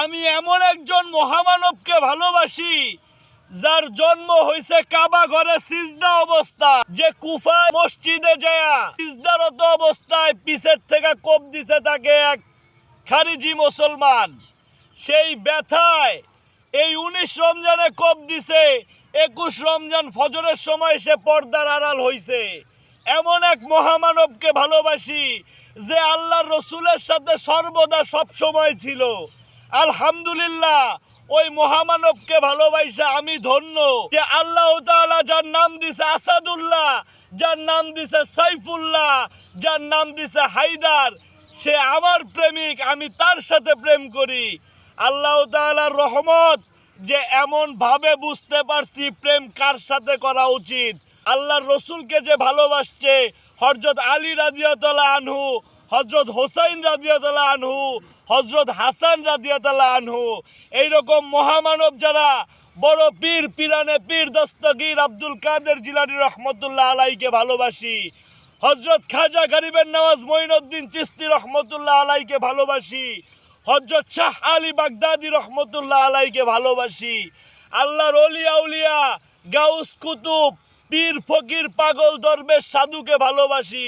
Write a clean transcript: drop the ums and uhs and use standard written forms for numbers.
আমি এমন একজন মহামানবকে ভালোবাসি যার জন্ম হয়েছে কাবা ঘরে সিজদা অবস্থা, যে কুফা মসজিদে যায় সিজদারত অবস্থায় পিছের থেকে কোপ দিছে তাকে এক খারিজি মুসলমান। সেই ব্যথায় এই 19 রমজানে কোপ দিছে, 21 রমজান ফজরের সময় সে পর্দার আড়াল হইছে। এমন এক মহামানবকে ভালোবাসি যে আল্লাহর রসুলের সাথে সর্বদা সব সময় ছিল। আলহামদুলিল্লাহ, ওই মহামানবকে ভালোবাসা আমি ধন্য যে আল্লাহ তাআলা যার নাম দিছে আসাদুল্লাহ, যার নাম দিছে সাইফুল্লাহ, যার নাম দিছে হায়দার, সে আমার প্রেমিক, আমি তার সাথে প্রেম করি। আল্লাহ তাআলার রহমত যে এমন ভাবে বুঝতে পারছি প্রেম কার সাথে করা উচিত। আল্লাহর রসুলকে যে ভালোবাসছে, হযরত আলী রাদিয়াল্লাহু আনহু, হযরত হোসাইন রাদিয়াল্লাহু আনহু, হযরত হাসান রাদিয়াল্লাহু আনহু, এইরকম মহামানব যারা, বড় পীর পিরানে পীর দস্তগীর আব্দুল কাদের জিলানী রহমতুল্লাহ আলাইকে ভালোবাসি। হযরত খাজা গরিবের নওয়াজ মঈনুদ্দিন চিশতি রহমতুল্লাহ আলাইকে ভালোবাসি। হযরত শাহ আলী বাগদাদি রহমতুল্লাহ আলাইকে ভালোবাসি। আল্লাহর ওলি আউলিয়া, গাউস কুতুব, পীর ফকির, পাগল দরবেশ সাধুকে ভালোবাসি।